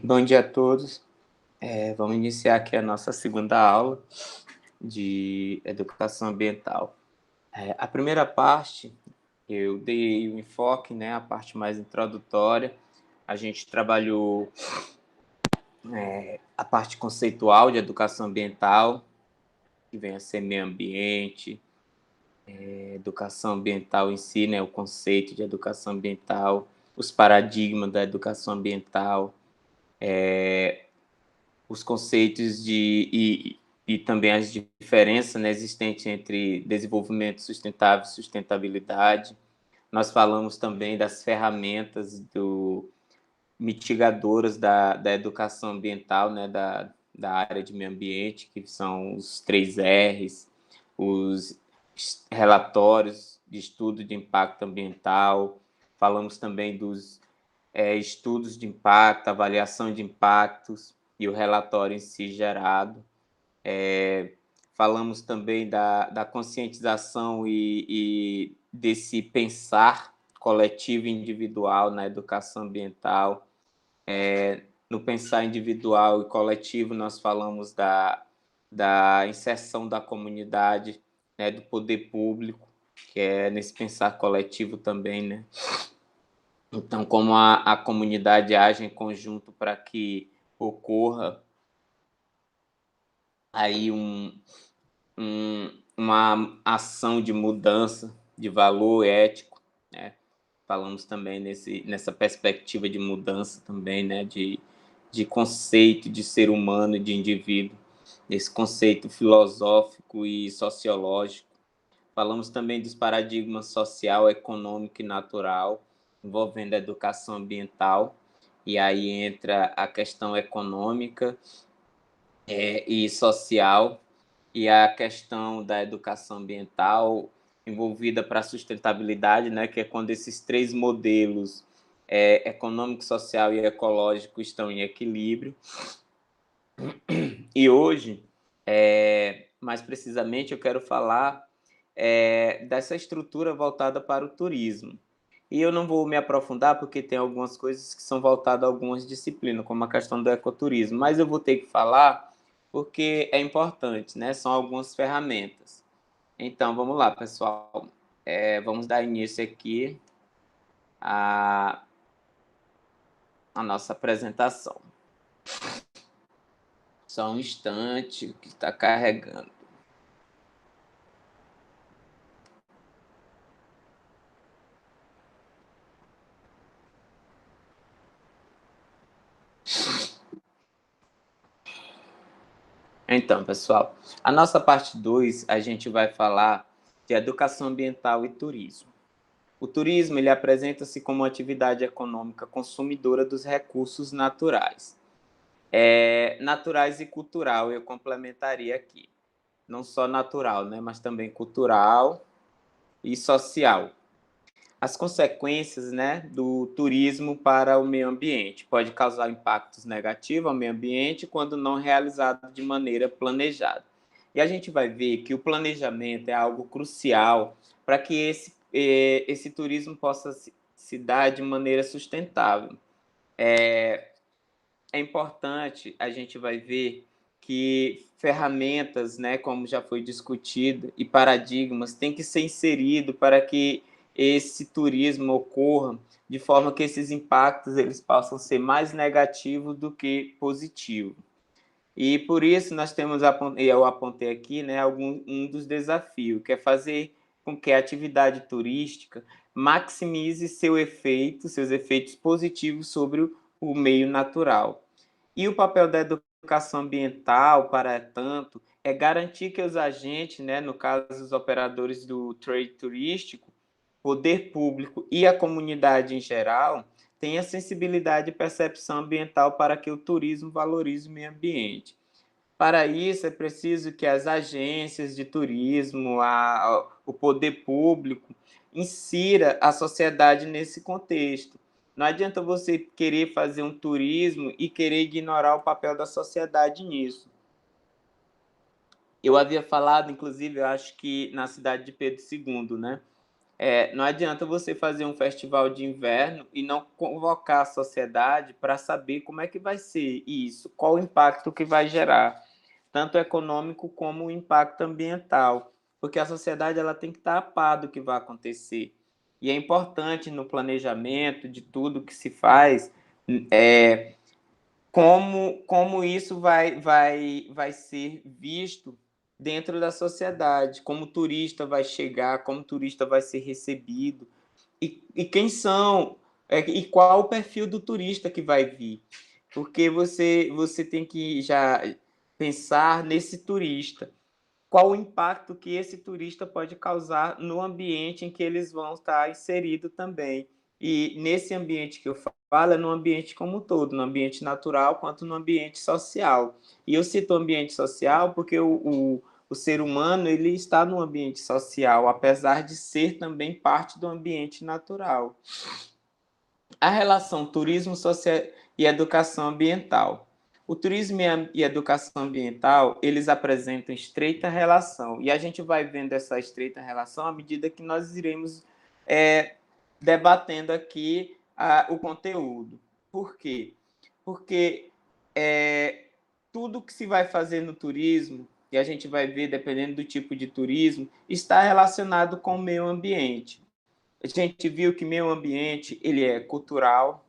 Bom dia a todos. Vamos iniciar aqui a nossa segunda aula de educação ambiental. A primeira parte, eu dei o enfoque, né, a parte mais introdutória. A gente trabalhou a parte conceitual de educação ambiental, que vem a ser meio ambiente, educação ambiental em si, né, o conceito de educação ambiental, os paradigmas da educação ambiental, os conceitos e também as diferenças, né, existentes entre desenvolvimento sustentável e sustentabilidade. Nós falamos também das ferramentas mitigadoras da educação ambiental, né, da área de meio ambiente, que são os 3 R's, os relatórios de estudo de impacto ambiental. Falamos também dos estudos de impacto, avaliação de impactos e o relatório em si gerado. Falamos também da conscientização e desse pensar coletivo e individual na educação ambiental. No pensar individual e coletivo, nós falamos da inserção da comunidade, né, do poder público, que é nesse pensar coletivo também, né? Então, como a comunidade age em conjunto para que ocorra aí uma ação de mudança de valor ético, né? Falamos também nessa perspectiva de mudança também, né? De conceito de ser humano, de indivíduo, esse conceito filosófico e sociológico. Falamos também dos paradigmas social, econômico e natural, envolvendo a educação ambiental, e aí entra a questão econômica e social, e a questão da educação ambiental envolvida para a sustentabilidade, né, que é quando esses 3 modelos, econômico, social e ecológico, estão em equilíbrio. E hoje, mais precisamente, eu quero falar dessa estrutura voltada para o turismo. E eu não vou me aprofundar porque tem algumas coisas que são voltadas a algumas disciplinas, como a questão do ecoturismo, mas eu vou ter que falar porque é importante, né? São algumas ferramentas. Então, vamos lá, pessoal. Vamos dar início aqui à nossa apresentação. Só um instante que está carregando. Então, pessoal, a nossa parte 2, a gente vai falar de educação ambiental e turismo. O turismo ele apresenta-se como uma atividade econômica consumidora dos recursos naturais. Naturais e cultural, eu complementaria aqui. Não só natural, né, mas também cultural e social. As consequências, né, do turismo para o meio ambiente. Pode causar impactos negativos ao meio ambiente quando não realizado de maneira planejada. E a gente vai ver que o planejamento é algo crucial para que esse turismo possa se dar de maneira sustentável. É importante, a gente vai ver que ferramentas, né, como já foi discutido, e paradigmas têm que ser inseridos para que esse turismo ocorra de forma que esses impactos eles possam ser mais negativos do que positivos. E por isso nós temos, eu apontei aqui, né, um dos desafios, que é fazer com que a atividade turística maximize seus efeitos positivos sobre o meio natural. E o papel da educação ambiental, para tanto, é garantir que os agentes, né, no caso os operadores do trade turístico, poder público e a comunidade em geral, tenha sensibilidade e percepção ambiental para que o turismo valorize o meio ambiente. Para isso, é preciso que as agências de turismo, o poder público, insira a sociedade nesse contexto. Não adianta você querer fazer um turismo e querer ignorar o papel da sociedade nisso. Eu havia falado, inclusive, eu acho que na cidade de Pedro II, né? Não adianta você fazer um festival de inverno e não convocar a sociedade para saber como é que vai ser isso, qual o impacto que vai gerar, tanto econômico como o impacto ambiental, porque a sociedade ela tem que estar a par do que vai acontecer. E é importante no planejamento de tudo que se faz, como isso vai ser visto dentro da sociedade, como o turista vai chegar, como o turista vai ser recebido, e quem são, e qual o perfil do turista que vai vir. Porque você tem que já pensar nesse turista, qual o impacto que esse turista pode causar no ambiente em que eles vão estar inseridos também. E nesse ambiente que eu falo, é no ambiente como um todo, no ambiente natural quanto no ambiente social. E eu cito o ambiente social porque o ser humano ele está no ambiente social, apesar de ser também parte do ambiente natural. A relação turismo social e educação ambiental. O turismo e a educação ambiental, eles apresentam estreita relação, e a gente vai vendo essa estreita relação à medida que nós iremos debatendo aqui o conteúdo. Por quê? Porque tudo que se vai fazer no turismo, e a gente vai ver, dependendo do tipo de turismo, está relacionado com o meio ambiente. A gente viu que meio ambiente ele é cultural,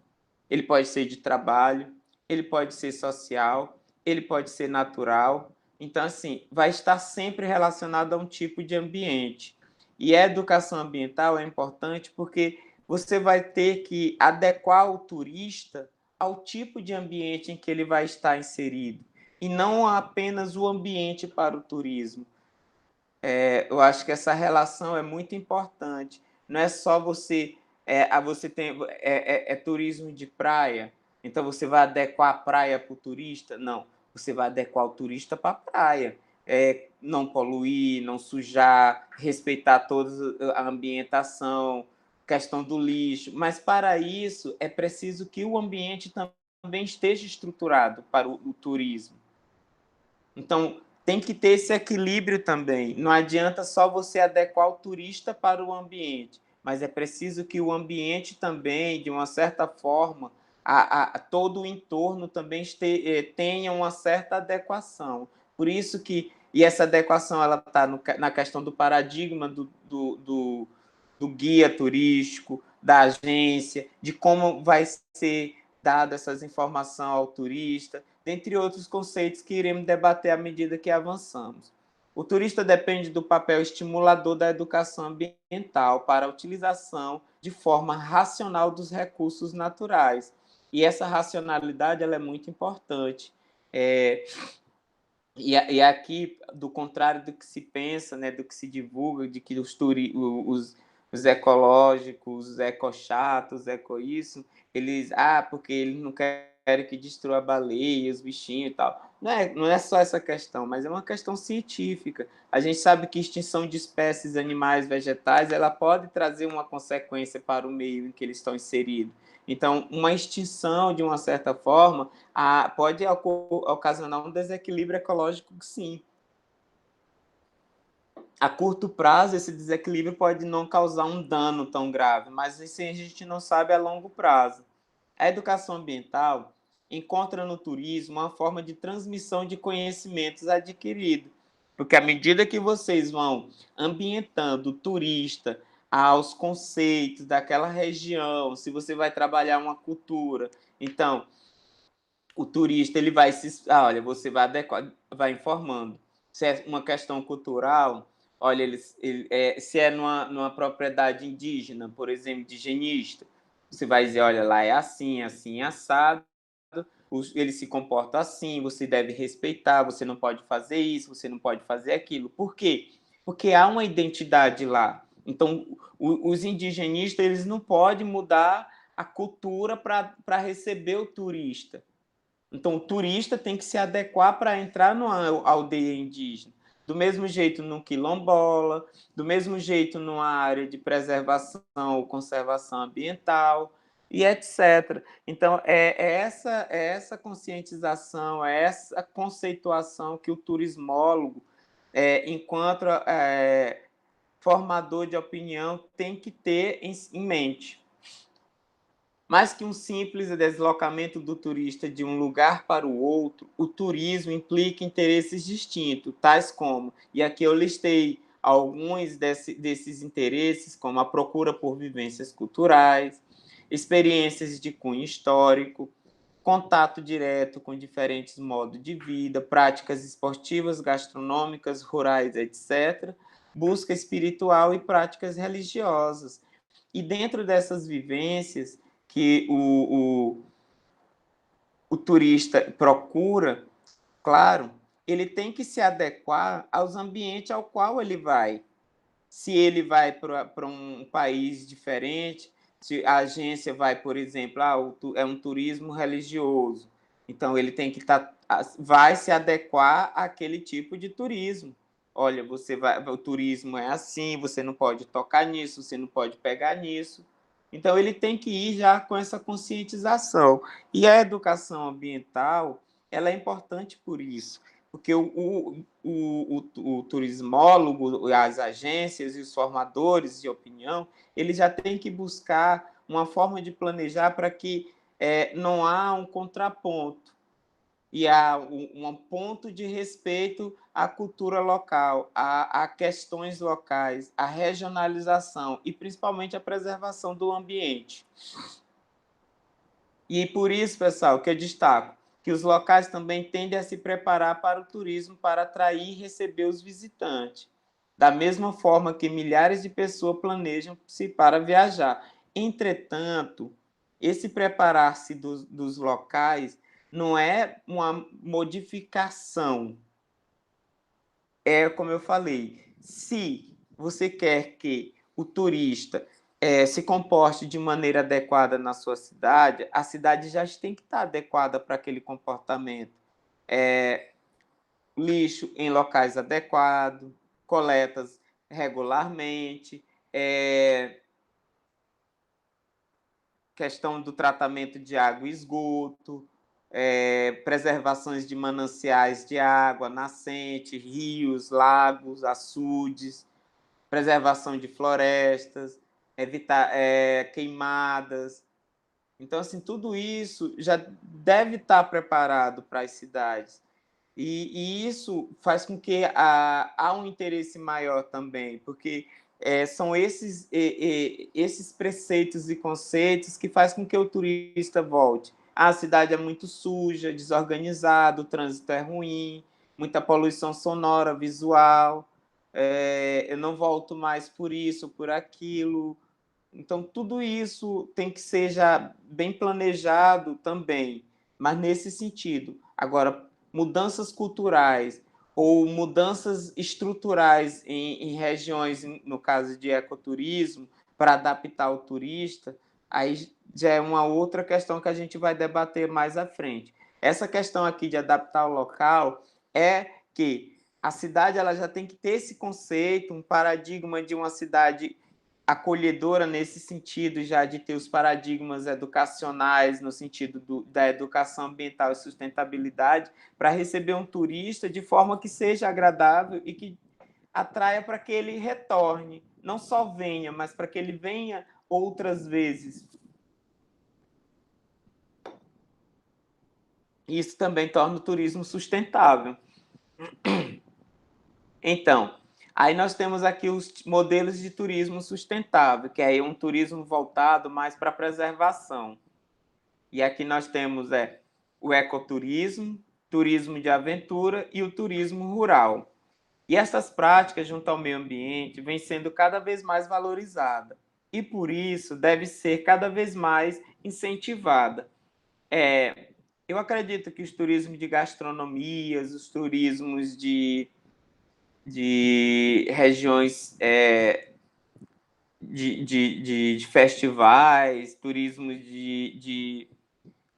ele pode ser de trabalho, ele pode ser social, ele pode ser natural. Então, assim, vai estar sempre relacionado a um tipo de ambiente. E a educação ambiental é importante porque você vai ter que adequar o turista ao tipo de ambiente em que ele vai estar inserido, e não apenas o ambiente para o turismo. Eu acho que essa relação é muito importante. Não é só você tem turismo de praia, então você vai adequar a praia para o turista? Não, você vai adequar o turista para a praia. Não poluir, não sujar, respeitar toda a ambientação, questão do lixo. Mas para isso é preciso que o ambiente também esteja estruturado para o turismo. Então, tem que ter esse equilíbrio também. Não adianta só você adequar o turista para o ambiente, mas é preciso que o ambiente também, de uma certa forma, todo o entorno também tenha uma certa adequação. Por isso que, e essa adequação ela está na questão do paradigma do guia turístico, da agência, de como vai ser dada essas informações ao turista, dentre outros conceitos que iremos debater à medida que avançamos. O turista depende do papel estimulador da educação ambiental para a utilização de forma racional dos recursos naturais. E essa racionalidade ela é muito importante. E aqui, do contrário do que se pensa, né, do que se divulga, de que os ecológicos, os ecochatos, os eco isso, eles, porque eles não querem que destrua a baleia, os bichinhos e tal. Não é só essa questão, mas é uma questão científica. A gente sabe que extinção de espécies animais, vegetais, ela pode trazer uma consequência para o meio em que eles estão inseridos. Então, uma extinção, de uma certa forma, pode ocasionar um desequilíbrio ecológico, sim. A curto prazo, esse desequilíbrio pode não causar um dano tão grave, mas isso a gente não sabe a longo prazo. A educação ambiental encontra no turismo uma forma de transmissão de conhecimentos adquiridos, porque à medida que vocês vão ambientando o turista aos conceitos daquela região, se você vai trabalhar uma cultura, então o turista ele vai olha, você vai adequar, vai informando. Se é uma questão cultural, olha, se é numa propriedade indígena, por exemplo, indigenista, você vai dizer, olha, lá é assim, assim, assado, ele se comporta assim, você deve respeitar, você não pode fazer isso, você não pode fazer aquilo. Por quê? Porque há uma identidade lá. Então, os indigenistas eles não podem mudar a cultura para receber o turista. Então, o turista tem que se adequar para entrar numa aldeia indígena. Do mesmo jeito no quilombola, do mesmo jeito numa área de preservação ou conservação ambiental, e etc. Então, é essa conscientização, é essa conceituação que o turismólogo encontra formador de opinião tem que ter em mente. Mais que um simples deslocamento do turista de um lugar para o outro, o turismo implica interesses distintos, tais como, e aqui eu listei alguns desses interesses, como a procura por vivências culturais, experiências de cunho histórico, contato direto com diferentes modos de vida, práticas esportivas, gastronômicas, rurais, etc., busca espiritual e práticas religiosas. E dentro dessas vivências que o turista procura, claro, ele tem que se adequar aos ambientes ao qual ele vai. Se ele vai para um país diferente, se a agência vai, por exemplo, é um turismo religioso, então ele tem que vai se adequar àquele tipo de turismo. Olha, o turismo é assim, você não pode tocar nisso, você não pode pegar nisso. Então ele tem que ir já com essa conscientização. E a educação ambiental, ela é importante por isso, porque o turismólogo, as agências e os formadores de opinião, eles já têm que buscar uma forma de planejar para que não há um contraponto e há um ponto de respeito à cultura local, a questões locais, a regionalização e principalmente a preservação do ambiente. E por isso, pessoal, que eu destaco que os locais também tendem a se preparar para o turismo para atrair e receber os visitantes, da mesma forma que milhares de pessoas planejam-se para viajar. Entretanto, esse preparar-se dos locais não é uma modificação. É como eu falei, se você quer que o turista se comporte de maneira adequada na sua cidade, a cidade já tem que estar adequada para aquele comportamento. Lixo em locais adequados, coletas regularmente, questão do tratamento de água e esgoto, preservações de mananciais de água, nascentes, rios, lagos, açudes, preservação de florestas, evitar queimadas. Então, assim, tudo isso já deve estar preparado para as cidades. E isso faz com que há um interesse maior também, porque são esses preceitos e conceitos que faz com que o turista volte. A cidade é muito suja, desorganizada, o trânsito é ruim, muita poluição sonora, visual, eu não volto mais por isso, por aquilo. Então, tudo isso tem que ser já bem planejado também, mas nesse sentido. Agora, mudanças culturais ou mudanças estruturais em regiões, no caso de ecoturismo, para adaptar o turista, aí já é uma outra questão que a gente vai debater mais à frente. Essa questão aqui de adaptar o local é que a cidade ela já tem que ter esse conceito, um paradigma de uma cidade acolhedora nesse sentido já de ter os paradigmas educacionais no sentido da educação ambiental e sustentabilidade para receber um turista de forma que seja agradável e que atraia para que ele retorne, não só venha, mas para que ele venha outras vezes. Isso também torna o turismo sustentável. Então, aí nós temos aqui os modelos de turismo sustentável, que é um turismo voltado mais para a preservação. E aqui nós temos o ecoturismo, turismo de aventura e o turismo rural. E essas práticas junto ao meio ambiente vêm sendo cada vez mais valorizadas e por isso deve ser cada vez mais incentivada. Eu acredito que os turismos de gastronomias, os turismos de regiões de festivais, turismos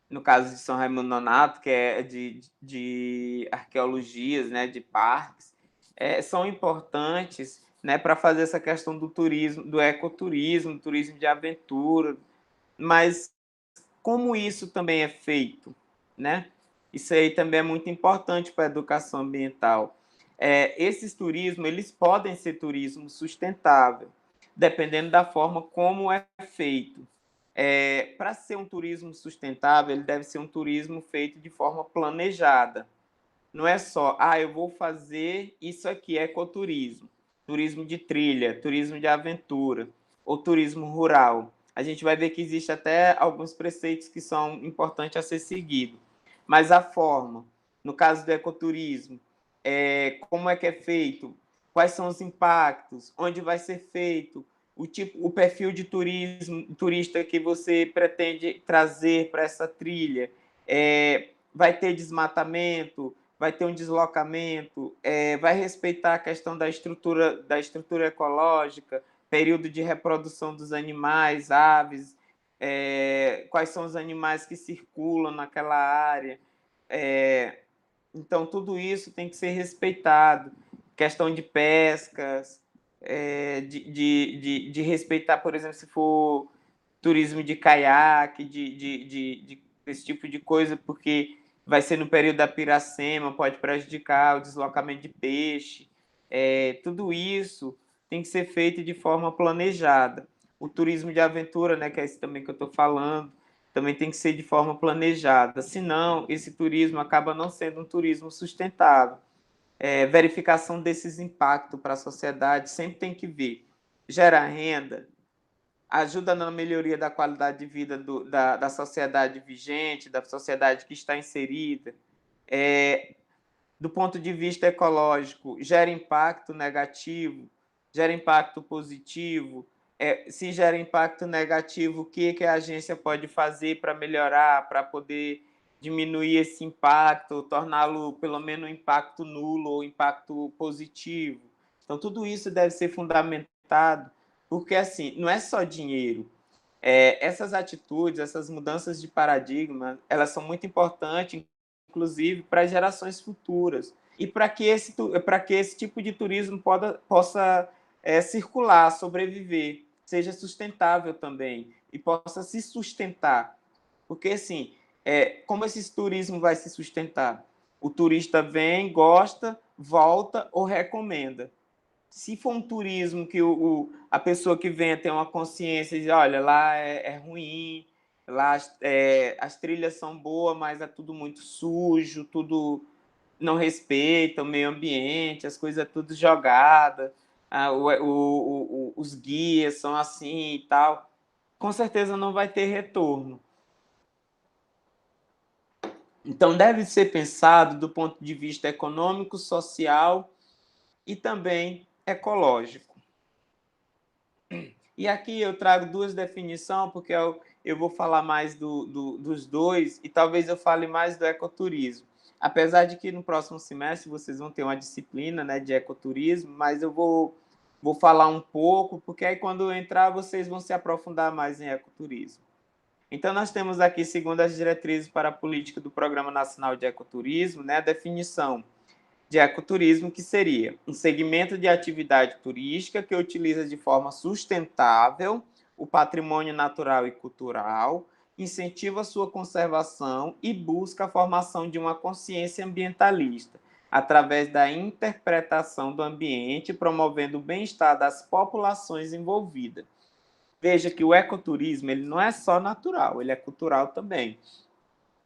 no caso de São Raimundo Nonato, que é de arqueologias, né, de parques, são importantes, né, para fazer essa questão do turismo, do ecoturismo, turismo de aventura, mas como isso também é feito, né? Isso aí também é muito importante para a educação ambiental. esses turismos, eles podem ser turismo sustentável, dependendo da forma como é feito. Para ser um turismo sustentável, ele deve ser um turismo feito de forma planejada. Não é só, eu vou fazer isso aqui, ecoturismo, turismo de trilha, turismo de aventura, ou turismo rural. A gente vai ver que existe até alguns preceitos que são importantes a ser seguido. Mas a forma, no caso do ecoturismo, como é que é feito, quais são os impactos, onde vai ser feito, o perfil de turista que você pretende trazer para essa trilha, vai ter desmatamento, vai ter um deslocamento, vai respeitar a questão da estrutura ecológica, período de reprodução dos animais, aves, quais são os animais que circulam naquela área. Então, tudo isso tem que ser respeitado. Questão de pescas, de respeitar, por exemplo, se for turismo de caiaque, esse tipo de coisa, porque vai ser no período da piracema, pode prejudicar o deslocamento de peixe. Tudo isso tem que ser feito de forma planejada. O turismo de aventura, né, que é esse também que eu estou falando, também tem que ser de forma planejada. Senão, esse turismo acaba não sendo um turismo sustentável. Verificação desses impactos para a sociedade sempre tem que ver. Gera renda, ajuda na melhoria da qualidade de vida da sociedade vigente, da sociedade que está inserida. Do ponto de vista ecológico, gera impacto negativo, gera impacto positivo. Se gera impacto negativo, o que a agência pode fazer para melhorar, para poder diminuir esse impacto, torná-lo pelo menos um impacto nulo ou impacto positivo. Então, tudo isso deve ser fundamentado, porque assim, não é só dinheiro. Essas atitudes, essas mudanças de paradigma, elas são muito importantes, inclusive, para gerações futuras. E para que esse tipo de turismo possa circular, sobreviver, seja sustentável também, e possa se sustentar. Porque, assim, como esse turismo vai se sustentar? O turista vem, gosta, volta ou recomenda. Se for um turismo que a pessoa que vem tem uma consciência e diz, olha, lá é ruim, lá as trilhas são boas, mas é tudo muito sujo, tudo não respeita o meio ambiente, as coisas tudo jogadas, os guias são assim e tal, com certeza não vai ter retorno. Então, deve ser pensado do ponto de vista econômico, social e também ecológico. E aqui eu trago duas definições, porque eu vou falar mais dos dois e talvez eu fale mais do ecoturismo. Apesar de que no próximo semestre vocês vão ter uma disciplina, né, de ecoturismo, mas eu vou falar um pouco, porque aí quando eu entrar vocês vão se aprofundar mais em ecoturismo. Então, nós temos aqui, segundo as diretrizes para a política do Programa Nacional de Ecoturismo, né, a definição de ecoturismo, que seria um segmento de atividade turística que utiliza de forma sustentável o patrimônio natural e cultural, incentiva sua conservação e busca a formação de uma consciência ambientalista, através da interpretação do ambiente, promovendo o bem-estar das populações envolvidas. Veja que o ecoturismo ele não é só natural, ele é cultural também.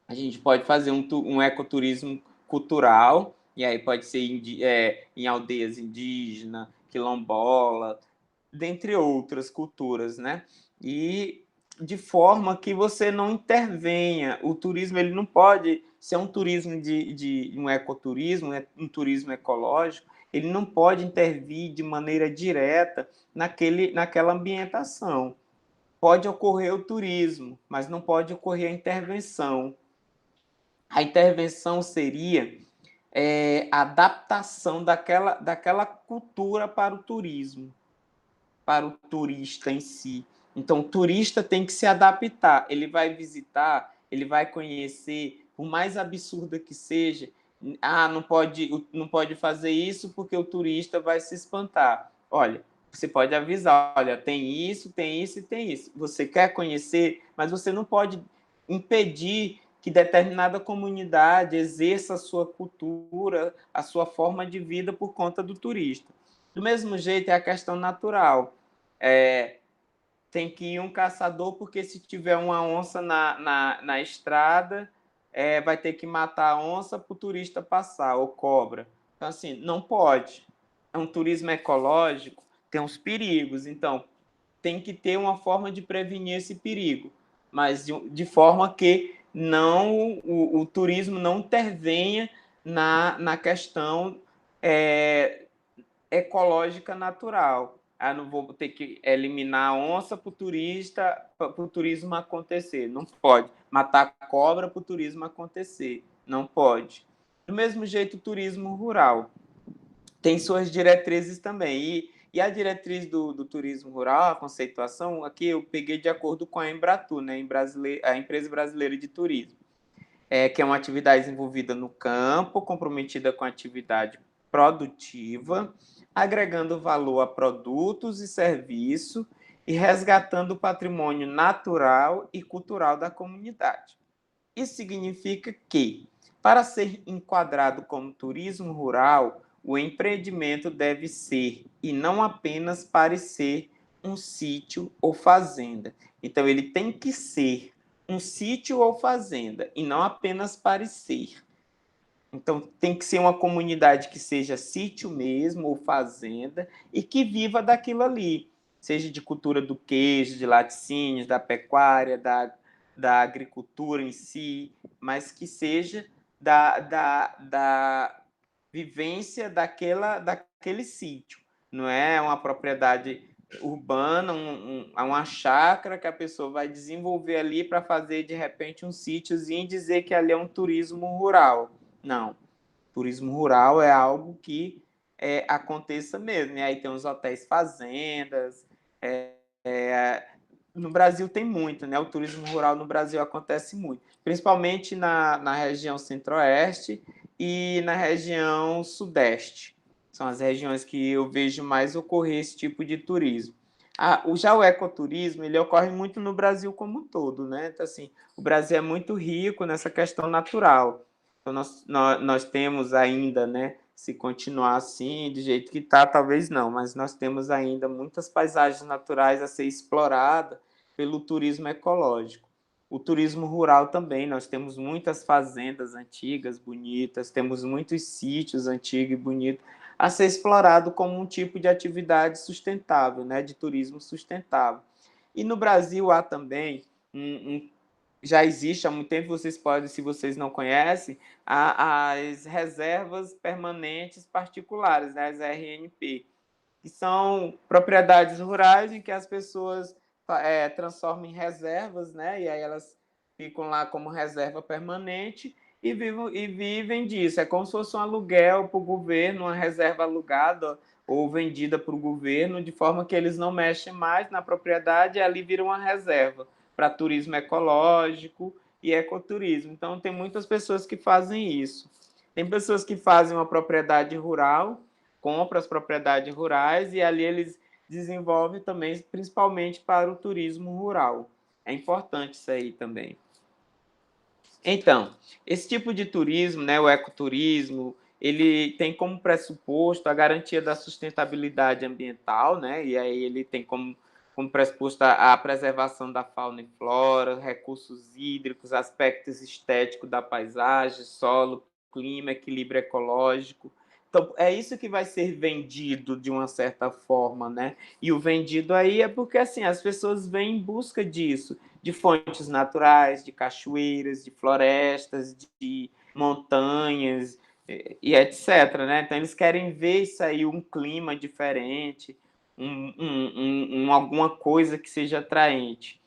A gente pode fazer um ecoturismo cultural, e aí pode ser em aldeias indígenas, quilombola, dentre outras culturas, né? E de forma que você não intervenha. O turismo ele não pode ser um turismo de um ecoturismo, um turismo ecológico, ele não pode intervir de maneira direta naquela ambientação. Pode ocorrer o turismo, mas não pode ocorrer a intervenção. A intervenção seria a adaptação daquela cultura para o turismo, para o turista em si. Então, o turista tem que se adaptar. Ele vai visitar, ele vai conhecer, por mais absurda que seja, não pode fazer isso porque o turista vai se espantar. Olha, você pode avisar, olha, tem isso e tem isso. Você quer conhecer, mas você não pode impedir que determinada comunidade exerça a sua cultura, a sua forma de vida por conta do turista. Do mesmo jeito, é a questão natural. Tem que ir um caçador, porque se tiver uma onça na estrada, vai ter que matar a onça para o turista passar, ou cobra. Então, assim, não pode. É um turismo ecológico, tem uns perigos. Então, tem que ter uma forma de prevenir esse perigo, mas de forma que não o turismo não intervenha na questão ecológica natural. Não vou ter que eliminar a onça para o turismo acontecer. Não pode. Matar a cobra para o turismo acontecer. Não pode. Do mesmo jeito, o turismo rural tem suas diretrizes também. E a diretriz do turismo rural, a conceituação, aqui eu peguei de acordo com a Embratur, né, a Empresa Brasileira de Turismo, que é uma atividade desenvolvida no campo, comprometida com a atividade produtiva, agregando valor a produtos e serviços e resgatando o patrimônio natural e cultural da comunidade. Isso significa que, para ser enquadrado como turismo rural, o empreendimento deve ser, e não apenas parecer, um sítio ou fazenda. Então, ele tem que ser um sítio ou fazenda, e não apenas parecer. Então, tem que ser uma comunidade que seja sítio mesmo, ou fazenda, e que viva daquilo ali, seja de cultura do queijo, de laticínios, da pecuária, da agricultura em si, mas que seja da vivência daquele sítio. Não é uma propriedade urbana, uma chácara que a pessoa vai desenvolver ali para fazer, de repente, um sítiozinho e dizer que ali é um turismo rural. Não. Turismo rural é algo que aconteça mesmo. E aí tem os hotéis fazendas. No Brasil tem muito, né? O turismo rural no Brasil acontece muito, principalmente na região centro-oeste e na região sudeste. São as regiões que eu vejo mais ocorrer esse tipo de turismo. Já o ecoturismo, ele ocorre muito no Brasil como um todo, né? Então, assim, o Brasil é muito rico nessa questão natural. Então, nós temos ainda, né? Se continuar assim, do jeito que está, talvez não, mas nós temos ainda muitas paisagens naturais a ser exploradas pelo turismo ecológico. O turismo rural também, nós temos muitas fazendas antigas, bonitas, temos muitos sítios antigos e bonitos a ser explorado como um tipo de atividade sustentável, né, de turismo sustentável. E no Brasil há também já existe há muito tempo, vocês podem, se vocês não conhecem, as reservas permanentes particulares, né, as RNP, que são propriedades rurais em que as pessoas transformam em reservas, né, e aí elas ficam lá como reserva permanente e vivem disso. É como se fosse um aluguel para o governo, uma reserva alugada ou vendida para o governo, de forma que eles não mexem mais na propriedade e ali vira uma reserva para turismo ecológico e ecoturismo. Então, tem muitas pessoas que fazem isso. Tem pessoas que fazem uma propriedade rural, compram as propriedades rurais e ali eles desenvolvem também, principalmente para o turismo rural. É importante isso aí também. Então, esse tipo de turismo, né, o ecoturismo, ele tem como pressuposto a garantia da sustentabilidade ambiental, né, e aí ele tem como pressuposto a preservação da fauna e flora, recursos hídricos, aspectos estéticos da paisagem, solo, clima, equilíbrio ecológico. Então, é isso que vai ser vendido de uma certa forma, né? E o vendido aí é porque, assim, as pessoas vêm em busca disso, de fontes naturais, de cachoeiras, de florestas, de montanhas e etc, né? Então, eles querem ver isso aí, um clima diferente, alguma coisa que seja atraente.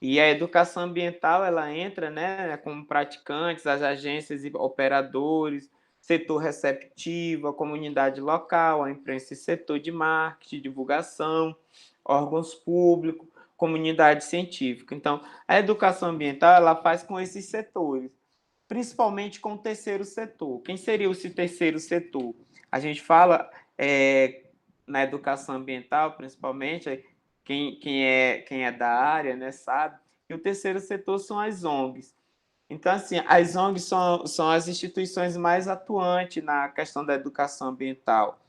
E a educação ambiental, ela entra, né, como praticantes, as agências e operadores, setor receptivo, a comunidade local, a imprensa e setor de marketing, divulgação, órgãos públicos, comunidade científica. Então, a educação ambiental, ela faz com esses setores, principalmente com o terceiro setor. Quem seria esse terceiro setor? A gente fala na educação ambiental, principalmente, quem é da área, né, sabe, e o terceiro setor são as ONGs. Então, assim, as ONGs são as instituições mais atuantes na questão da educação ambiental.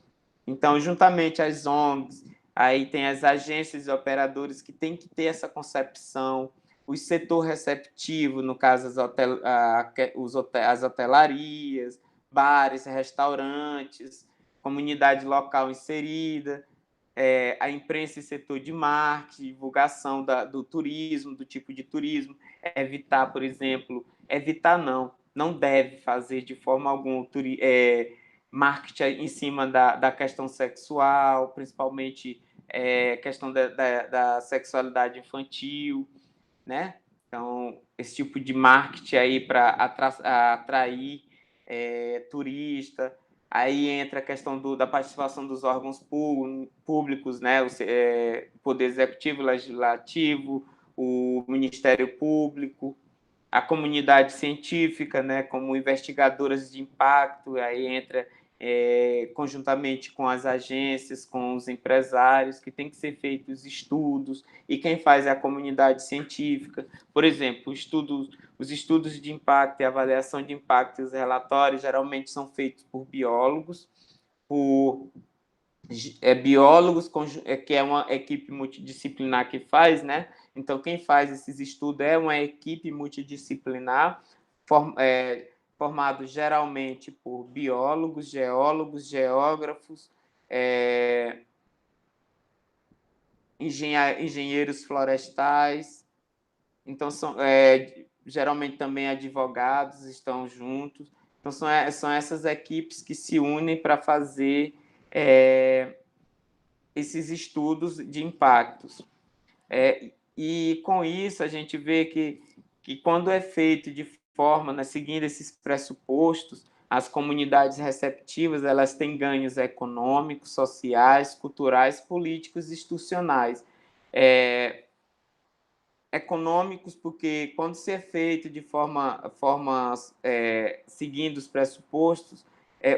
Então, juntamente às ONGs, aí tem as agências e operadores que têm que ter essa concepção, o setor receptivo, no caso, as hotelarias, bares, restaurantes, comunidade local inserida, a imprensa e setor de marketing, divulgação do turismo, do tipo de turismo, evitar, por exemplo, evitar não deve fazer de forma alguma marketing em cima da questão sexual, principalmente questão da sexualidade infantil, né? Então, esse tipo de marketing aí para atrair turista. Aí entra a questão da participação dos órgãos públicos, né? O Poder Executivo, Legislativo, o Ministério Público, a comunidade científica, né? Como investigadoras de impacto, aí entra conjuntamente com as agências, com os empresários, que tem que ser feitos estudos, e quem faz é a comunidade científica. Por exemplo, os estudos de impacto e avaliação de impacto e os relatórios geralmente são feitos por biólogos, biólogos, que é uma equipe multidisciplinar que faz, né? Então, quem faz esses estudos é uma equipe multidisciplinar, formado geralmente por biólogos, geólogos, geógrafos, engenheiros florestais. Então, geralmente também advogados estão juntos. Então, são essas equipes que se unem para fazer esses estudos de impactos. E com isso a gente vê que quando é feito de forma, né, seguindo esses pressupostos, as comunidades receptivas elas têm ganhos econômicos, sociais, culturais, políticos e institucionais. Econômicos, porque quando se é feito de forma seguindo os pressupostos,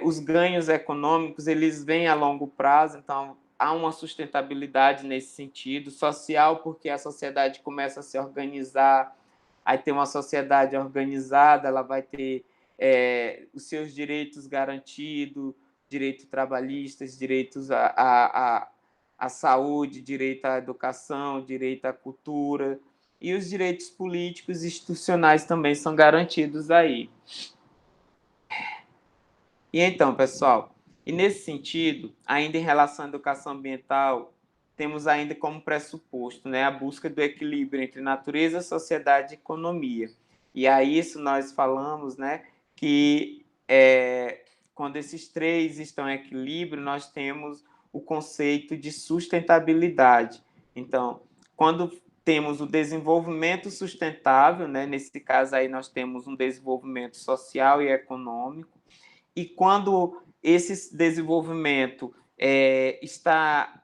os ganhos econômicos eles vêm a longo prazo, então há uma sustentabilidade nesse sentido, social, porque a sociedade começa a se organizar, aí tem uma sociedade organizada, ela vai ter os seus direitos garantidos, direitos trabalhistas, direitos à saúde, direito à educação, direito à cultura, e os direitos políticos e institucionais também são garantidos aí. E então, pessoal, e nesse sentido, ainda em relação à educação ambiental, temos ainda como pressuposto, né, a busca do equilíbrio entre natureza, sociedade e economia. E a isso nós falamos, né, que quando esses três estão em equilíbrio, nós temos o conceito de sustentabilidade. Então, quando temos o desenvolvimento sustentável, né, nesse caso aí nós temos um desenvolvimento social e econômico, e quando esse desenvolvimento está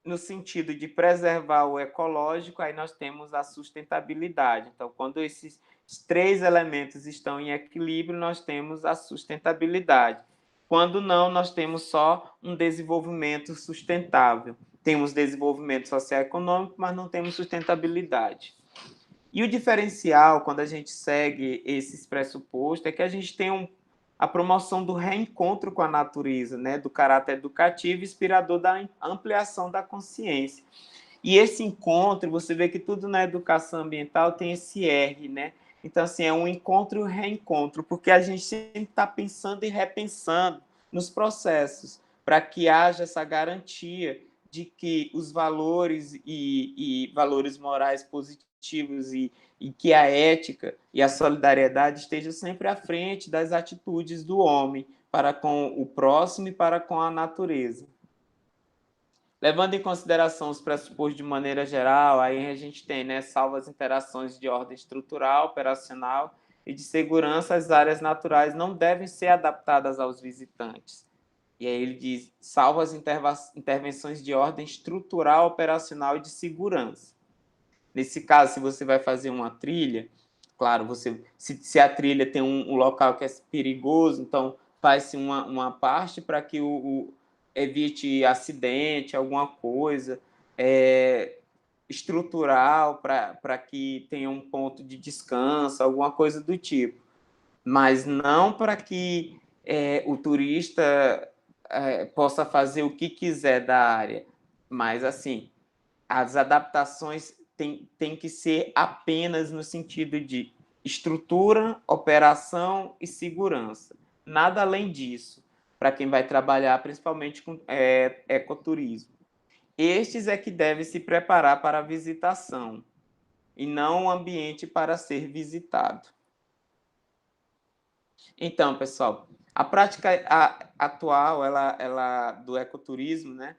no sentido de preservar o ecológico, aí nós temos a sustentabilidade. Então, quando esses três elementos estão em equilíbrio, nós temos a sustentabilidade. Quando não, nós temos só um desenvolvimento sustentável. Temos desenvolvimento socioeconômico, mas não temos sustentabilidade. E o diferencial, quando a gente segue esses pressupostos, é que a gente tem a promoção do reencontro com a natureza, né? Do caráter educativo e inspirador da ampliação da consciência. E esse encontro, você vê que tudo na educação ambiental tem esse R, né? Então, assim, é um encontro e um reencontro, porque a gente sempre está pensando e repensando nos processos, para que haja essa garantia de que os valores e valores morais positivos e que a ética e a solidariedade estejam sempre à frente das atitudes do homem para com o próximo e para com a natureza. Levando em consideração os pressupostos de maneira geral, aí a gente tem, né, salvo as interações de ordem estrutural, operacional e de segurança, as áreas naturais não devem ser adaptadas aos visitantes. E aí ele diz, salvo as intervenções de ordem estrutural, operacional e de segurança. Nesse caso, se você vai fazer uma trilha, claro, se a trilha tem um local que é perigoso, então faz-se uma parte para que evite acidente, alguma coisa, estrutural para que tenha um ponto de descanso, alguma coisa do tipo, mas não para que o turista possa fazer o que quiser da área. Mas, assim, as adaptações têm que ser apenas no sentido de estrutura, operação e segurança. Nada além disso, para quem vai trabalhar principalmente com ecoturismo. Estes é que devem se preparar para a visitação, e não o ambiente para ser visitado. Então, pessoal, a prática atual do ecoturismo, né,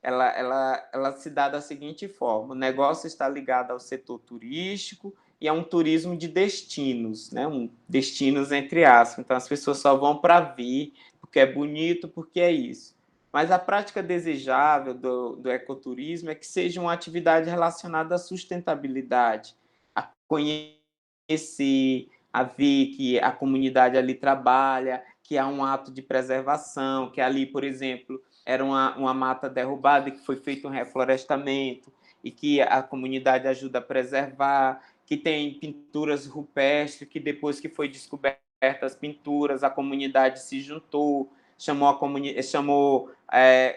ela se dá da seguinte forma: o negócio está ligado ao setor turístico e é um turismo de destinos, né, destinos entre aspas. Então, as pessoas só vão para ver, porque é bonito, porque é isso. Mas a prática desejável do ecoturismo é que seja uma atividade relacionada à sustentabilidade, a conhecer, a ver que a comunidade ali trabalha, que há um ato de preservação, que ali, por exemplo, era uma mata derrubada e que foi feito um reflorestamento e que a comunidade ajuda a preservar, que tem pinturas rupestres, que depois que foi descoberta as pinturas, a comunidade se juntou, chamou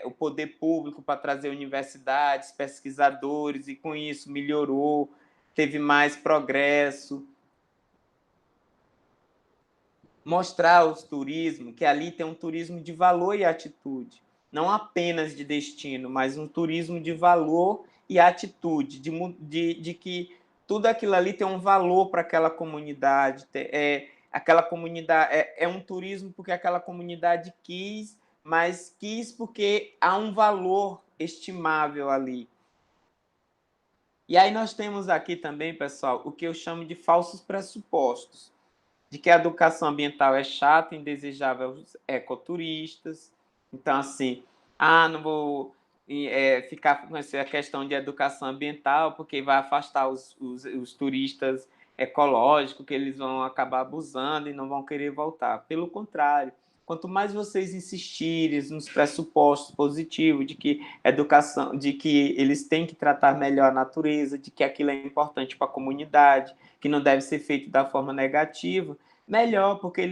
o poder público para trazer universidades, pesquisadores, e com isso melhorou, teve mais progresso. Mostrar aos turismo que ali tem um turismo de valor e atitude, não apenas de destino, mas um turismo de valor e atitude, de que tudo aquilo ali tem um valor para aquela comunidade. Aquela comunidade é um turismo porque aquela comunidade quis, mas quis porque há um valor estimável ali. E aí nós temos aqui também, pessoal, o que eu chamo de falsos pressupostos, de que a educação ambiental é chata, indesejável aos ecoturistas. Então, assim, não vou ficar com essa questão de educação ambiental, porque vai afastar os turistas ecológicos, que eles vão acabar abusando e não vão querer voltar. Pelo contrário, quanto mais vocês insistirem nos pressupostos positivos de que educação, de que eles têm que tratar melhor a natureza, de que aquilo é importante para a comunidade, que não deve ser feito da forma negativa, melhor, porque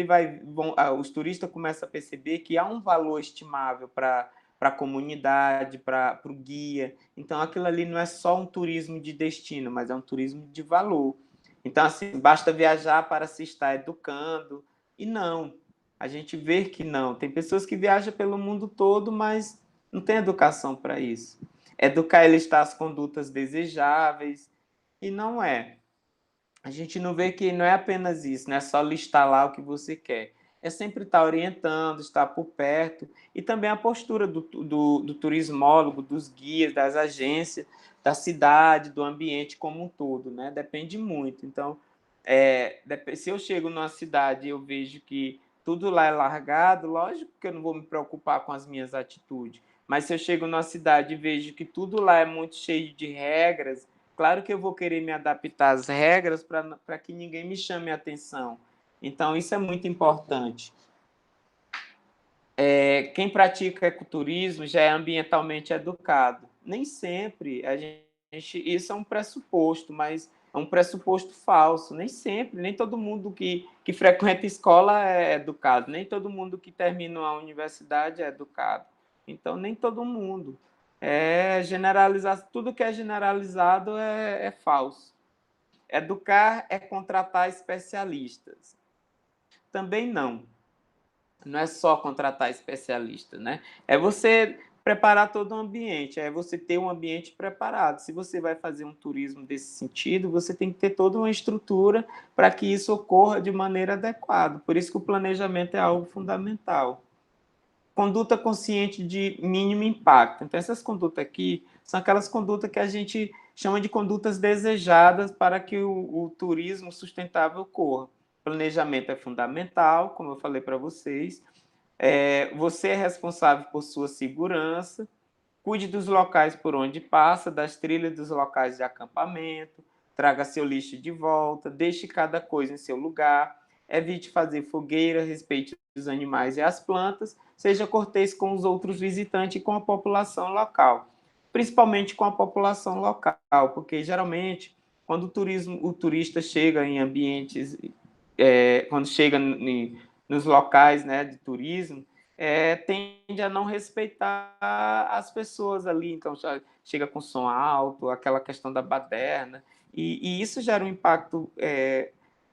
os turistas começam a perceber que há um valor estimável para a comunidade, para o guia. Então, aquilo ali não é só um turismo de destino, mas é um turismo de valor. Então, assim, basta viajar para se estar educando. E não, a gente vê que não. Tem pessoas que viajam pelo mundo todo, mas não tem educação para isso. Educar ele está as condutas desejáveis, e não é. A gente não vê que não é apenas isso, não é só listar lá o que você quer. É sempre estar orientando, estar por perto, e também a postura do turismólogo, dos guias, das agências, da cidade, do ambiente como um todo, né? Depende muito. Então, se eu chego numa cidade e eu vejo que tudo lá é largado, lógico que eu não vou me preocupar com as minhas atitudes. Mas se eu chego numa cidade e vejo que tudo lá é muito cheio de regras, claro que eu vou querer me adaptar às regras para que ninguém me chame a atenção. Então, isso é muito importante. Quem pratica ecoturismo já é ambientalmente educado. Nem sempre isso é um pressuposto, mas é um pressuposto falso. Nem sempre, nem todo mundo que frequenta escola é educado, nem todo mundo que termina a universidade é educado. Então, nem todo mundo. Tudo que é generalizado é falso. Educar é contratar especialistas. Também não. Não é só contratar especialista, né? É você preparar todo o ambiente, é você ter um ambiente preparado. Se você vai fazer um turismo desse sentido, você tem que ter toda uma estrutura para que isso ocorra de maneira adequada. Por isso que o planejamento é algo fundamental. Conduta consciente de mínimo impacto. Então, essas condutas aqui são aquelas condutas que a gente chama de condutas desejadas para que o turismo sustentável ocorra. Planejamento é fundamental, como eu falei para vocês. Você é responsável por sua segurança, cuide dos locais por onde passa, das trilhas dos locais de acampamento, traga seu lixo de volta, deixe cada coisa em seu lugar, evite fazer fogueira, respeite os animais e as plantas, seja cortês com os outros visitantes e com a população local. principalmente com a população local, porque geralmente quando o turista chega em ambientes, quando chega nos locais, né, de turismo, tende a não respeitar as pessoas ali, então já chega com som alto, aquela questão da baderna, e isso gera um impacto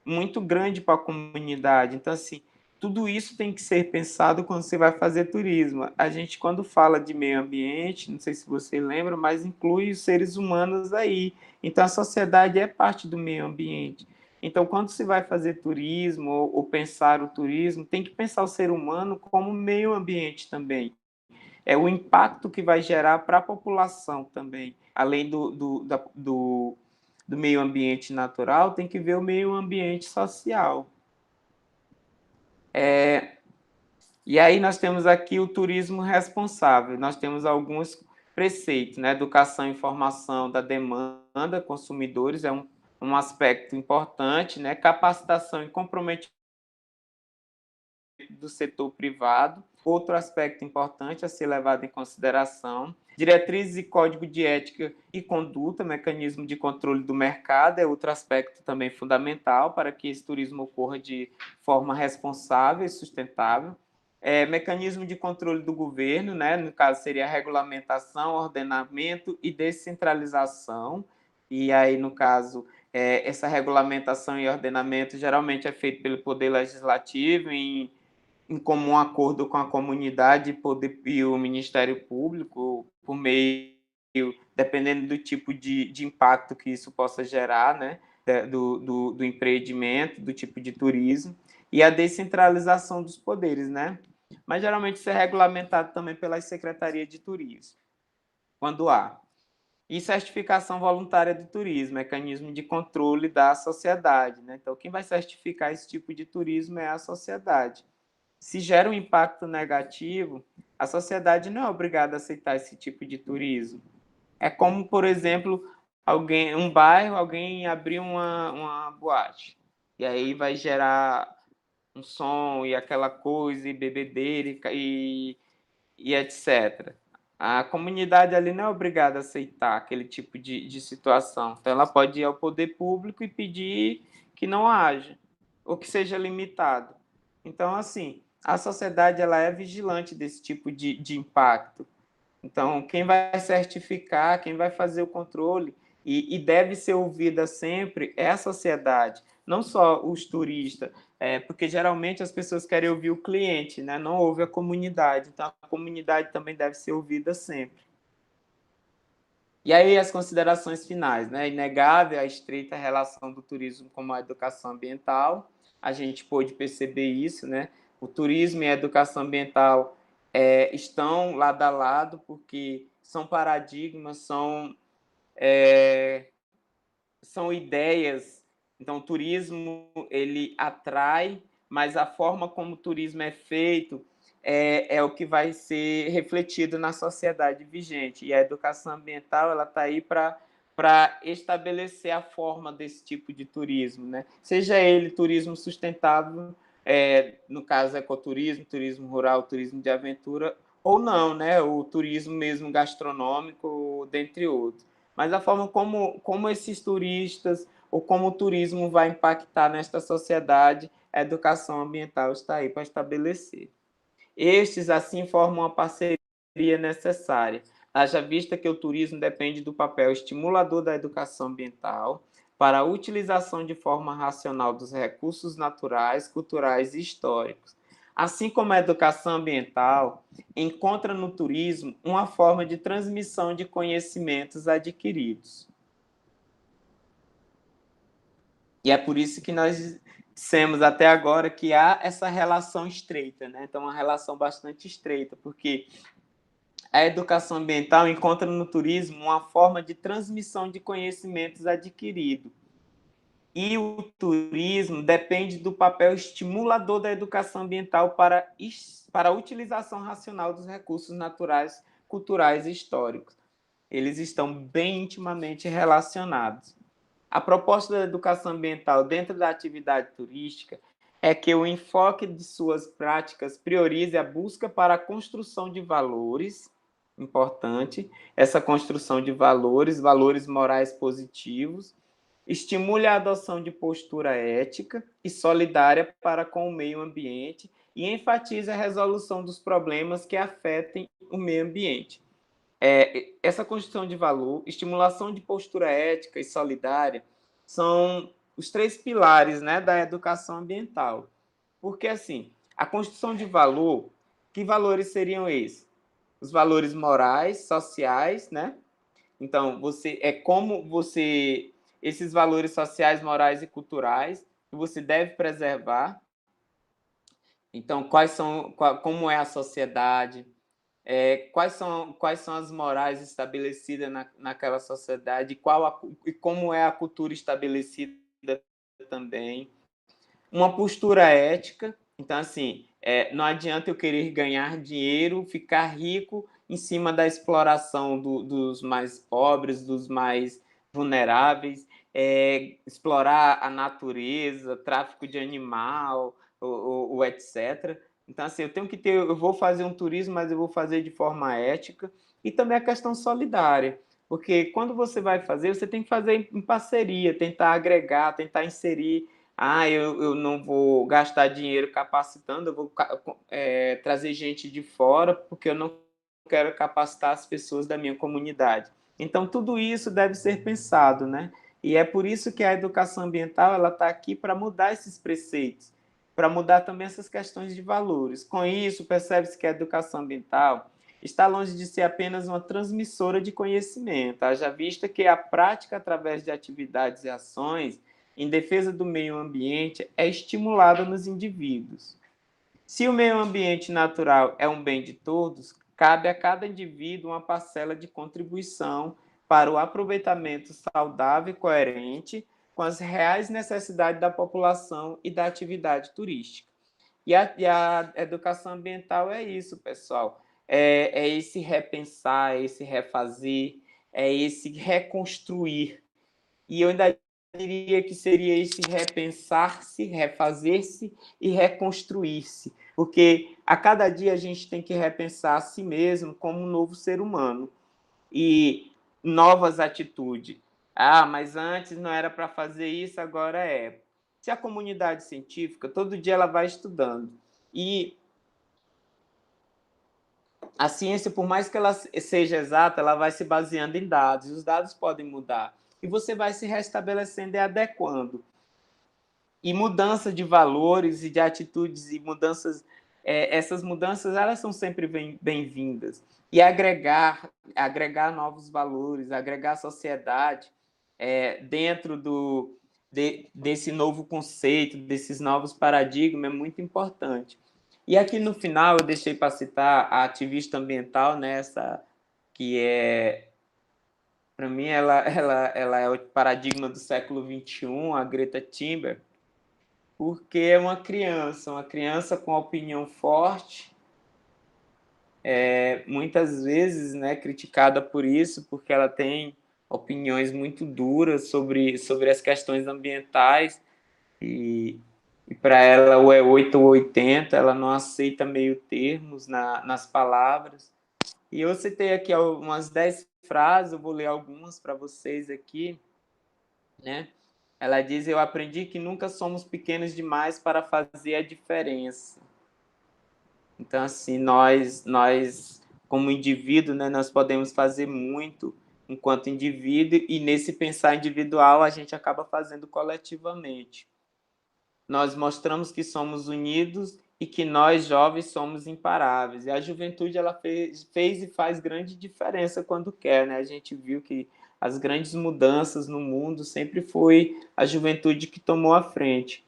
muito grande para a comunidade. Então, assim, tudo isso tem que ser pensado quando você vai fazer turismo. A gente, quando fala de meio ambiente, não sei se você lembra, mas inclui os seres humanos aí. Então, a sociedade é parte do meio ambiente. Então, quando se vai fazer turismo ou pensar o turismo, tem que pensar o ser humano como meio ambiente também. É o impacto que vai gerar para a população também. Além do meio ambiente natural, tem que ver o meio ambiente social. E aí nós temos aqui o turismo responsável. Nós temos alguns preceitos, né? Educação e informação da demanda, consumidores é um aspecto importante, né? Capacitação e comprometimento do setor privado, outro aspecto importante a ser levado em consideração. Diretrizes e código de ética e conduta, mecanismo de controle do mercado, é outro aspecto também fundamental para que esse turismo ocorra de forma responsável e sustentável. Mecanismo de controle do governo, né? No caso seria a regulamentação, ordenamento e descentralização. E aí, no caso, essa regulamentação e ordenamento geralmente é feito pelo Poder Legislativo em comum acordo com a comunidade e o Ministério Público, por meio, dependendo do tipo de impacto que isso possa gerar, né, do empreendimento, do tipo de turismo, e a descentralização dos poderes, né? Mas geralmente isso é regulamentado também pela Secretaria de Turismo, quando há. E certificação voluntária do turismo, mecanismo de controle da sociedade, né? Então, quem vai certificar esse tipo de turismo é a sociedade. Se gera um impacto negativo, a sociedade não é obrigada a aceitar esse tipo de turismo. É como, por exemplo, um bairro, alguém abrir uma boate. E aí vai gerar um som e aquela coisa, e bebedeira e etc. A comunidade ali não é obrigada a aceitar aquele tipo de situação. Então, ela pode ir ao poder público e pedir que não haja, ou que seja limitado. Então, assim, a sociedade ela é vigilante desse tipo de impacto. Então, quem vai certificar, quem vai fazer o controle e deve ser ouvida sempre é a sociedade, não só os turistas, porque geralmente as pessoas querem ouvir o cliente, né? Não ouve a comunidade. Então, a comunidade também deve ser ouvida sempre. E aí as considerações finais, né? É inegável a estreita relação do turismo com a educação ambiental. A gente pôde perceber isso, né? O turismo e a educação ambiental estão lado a lado porque são paradigmas, são ideias. Então, o turismo ele atrai, mas a forma como o turismo é feito é o que vai ser refletido na sociedade vigente. E a educação ambiental ela está aí para estabelecer a forma desse tipo de turismo, né? Seja ele turismo sustentável, no caso ecoturismo, turismo rural, turismo de aventura, ou não, né? O turismo mesmo gastronômico, dentre outros. Mas a forma como esses turistas ou como o turismo vai impactar nesta sociedade, a educação ambiental está aí para estabelecer. Estes, assim, formam uma parceria necessária, haja vista que o turismo depende do papel estimulador da educação ambiental para a utilização de forma racional dos recursos naturais, culturais e históricos. Assim como a educação ambiental encontra no turismo uma forma de transmissão de conhecimentos adquiridos. E é por isso que nós dissemos até agora que há essa relação estreita, né? Então, uma relação bastante estreita, porque a educação ambiental encontra no turismo uma forma de transmissão de conhecimentos adquiridos. E o turismo depende do papel estimulador da educação ambiental para a utilização racional dos recursos naturais, culturais e históricos. Eles estão bem intimamente relacionados. A proposta da educação ambiental dentro da atividade turística é que o enfoque de suas práticas priorize a busca para a construção de valores importante, essa construção de valores, valores morais positivos, estimule a adoção de postura ética e solidária para com o meio ambiente e enfatize a resolução dos problemas que afetem o meio ambiente. Essa construção de valor, estimulação de postura ética e solidária são os 3 pilares, né, da educação ambiental. Porque, assim, a construção de valor, que valores seriam esses? Os valores morais, sociais, né? Então, esses valores sociais, morais e culturais que você deve preservar. Então, como é a sociedade, quais são as morais estabelecidas naquela sociedade, e como é a cultura estabelecida também. Uma postura ética. Então, assim, não adianta eu querer ganhar dinheiro, ficar rico em cima da exploração dos mais pobres, dos mais vulneráveis, explorar a natureza, tráfico de animal, ou etc. Então, assim, eu vou fazer um turismo, mas eu vou fazer de forma ética, e também a questão solidária, porque quando você vai fazer, você tem que fazer em parceria, tentar agregar, tentar inserir. Eu não vou gastar dinheiro capacitando, eu vou trazer gente de fora, porque eu não quero capacitar as pessoas da minha comunidade. Então, tudo isso deve ser pensado, né? E é por isso que a educação ambiental ela está aqui para mudar esses preceitos, para mudar também essas questões de valores. Com isso, percebe-se que a educação ambiental está longe de ser apenas uma transmissora de conhecimento, haja vista que a prática através de atividades e ações em defesa do meio ambiente é estimulada nos indivíduos. Se o meio ambiente natural é um bem de todos, cabe a cada indivíduo uma parcela de contribuição para o aproveitamento saudável e coerente com as reais necessidades da população e da atividade turística. E a educação ambiental é isso, pessoal. É esse repensar, é esse refazer, é esse reconstruir. E eu ainda diria que seria esse repensar-se, refazer-se e reconstruir-se, porque a cada dia a gente tem que repensar a si mesmo como um novo ser humano e novas atitudes. Mas antes não era para fazer isso, agora é. Se a comunidade científica, todo dia ela vai estudando, e a ciência, por mais que ela seja exata, ela vai se baseando em dados, e os dados podem mudar. E você vai se restabelecendo e adequando. E mudança de valores e de atitudes e essas mudanças elas são sempre bem-vindas. E agregar novos valores, agregar a sociedade dentro desse novo conceito, desses novos paradigmas, é muito importante. E aqui no final eu deixei para citar a ativista ambiental, né, que para mim, ela é o paradigma do século XXI, a Greta Thunberg, porque é uma criança com opinião forte, muitas vezes, né, criticada por isso, porque ela tem opiniões muito duras sobre as questões ambientais, e para ela ou é 8 ou 80, ela não aceita meio termos nas palavras. E eu citei aqui umas 10 frases, eu vou ler algumas para vocês aqui, né? Ela diz: eu aprendi que nunca somos pequenos demais para fazer a diferença. Então, assim, nós como indivíduo, né, nós podemos fazer muito enquanto indivíduo, e nesse pensar individual a gente acaba fazendo coletivamente. Nós mostramos que somos unidos e que nós, jovens, somos imparáveis. E a juventude ela fez e faz grande diferença quando quer, né? A gente viu que as grandes mudanças no mundo sempre foi a juventude que tomou a frente,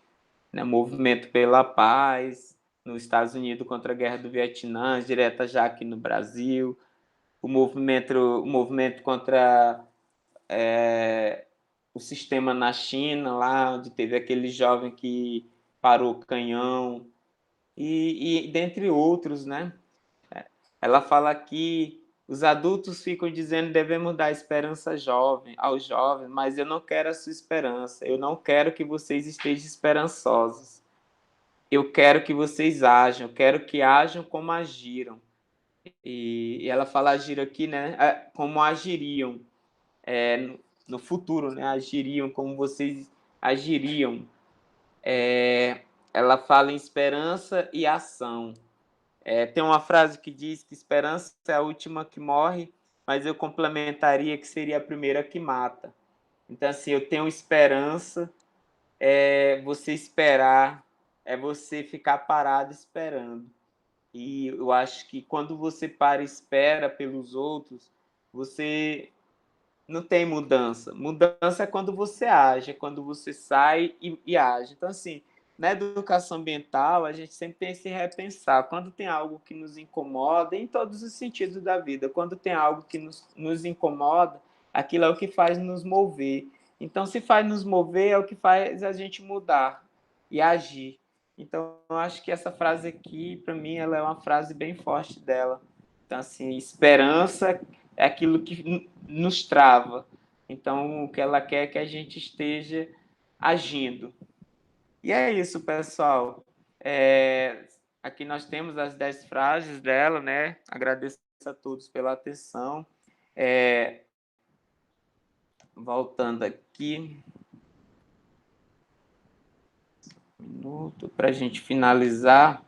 né? Movimento pela paz nos Estados Unidos contra a guerra do Vietnã, direta já aqui no Brasil, o movimento contra o sistema na China, lá onde teve aquele jovem que parou o canhão, e dentre outros, né? Ela fala que os adultos ficam dizendo devemos dar esperança aos jovens, mas eu não quero a sua esperança, eu não quero que vocês estejam esperançosos. Eu quero que vocês ajam, eu quero que ajam como agiram. E ela fala agir aqui, né? Como agiriam no futuro, né? Agiriam, como vocês agiriam. Ela fala em esperança e ação. Tem uma frase que diz que esperança é a última que morre, mas eu complementaria que seria a primeira que mata. Então, assim, eu tenho esperança, você esperar, você ficar parado esperando. E eu acho que quando você para e espera pelos outros, você não tem mudança. Mudança é quando você age, é quando você sai e age. Então, assim, na educação ambiental, a gente sempre tem que se repensar. Quando tem algo que nos incomoda, em todos os sentidos da vida, quando tem algo que nos incomoda, aquilo é o que faz nos mover. Então, se faz nos mover, é o que faz a gente mudar e agir. Então, eu acho que essa frase aqui, para mim, ela é uma frase bem forte dela. Então, assim, esperança é aquilo que nos trava. Então, o que ela quer é que a gente esteja agindo. E é isso, pessoal. Aqui nós temos as 10 frases dela, né? Agradeço a todos pela atenção. Voltando aqui, um minuto para a gente finalizar.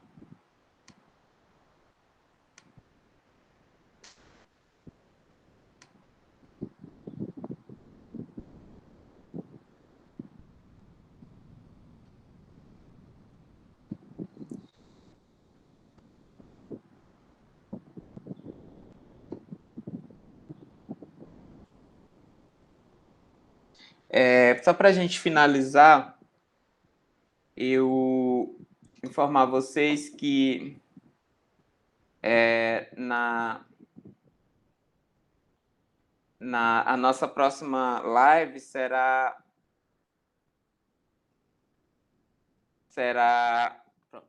Só para a gente finalizar, eu informar vocês que a nossa próxima live será pronto,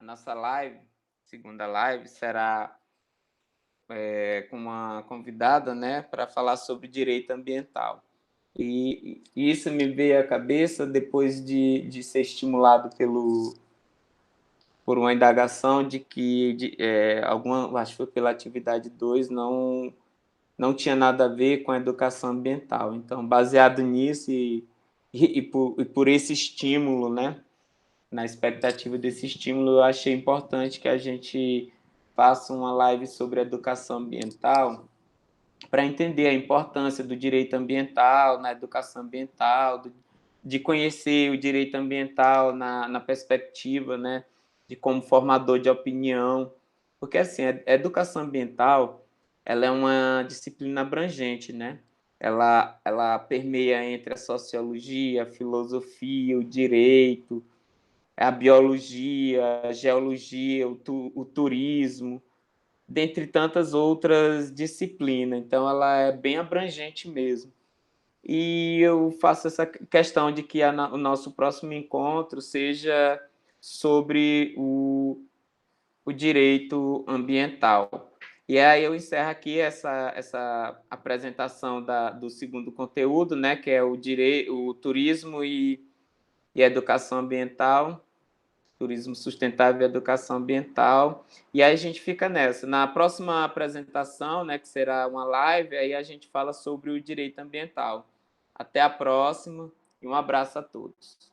a nossa live, segunda live, será com uma convidada, né, para falar sobre direito ambiental. E isso me veio à cabeça depois de ser estimulado por uma indagação de que acho que foi pela atividade 2, não tinha nada a ver com a educação ambiental. Então, baseado nisso e por esse estímulo, né, na expectativa desse estímulo, eu achei importante que a gente faça uma live sobre educação ambiental para entender a importância do direito ambiental na educação ambiental, de conhecer o direito ambiental na perspectiva, né, de como formador de opinião, porque assim, a educação ambiental, ela é uma disciplina abrangente, né? Ela permeia entre a sociologia, a filosofia, o direito, a biologia, a geologia, o turismo, dentre tantas outras disciplinas. Então, ela é bem abrangente mesmo. E eu faço essa questão de que o nosso próximo encontro seja sobre o direito ambiental. E aí eu encerro aqui essa apresentação do segundo conteúdo, né, que é o turismo e educação ambiental, turismo sustentável e educação ambiental. E aí a gente fica nessa. Na próxima apresentação, né, que será uma live, aí a gente fala sobre o direito ambiental. Até a próxima e um abraço a todos.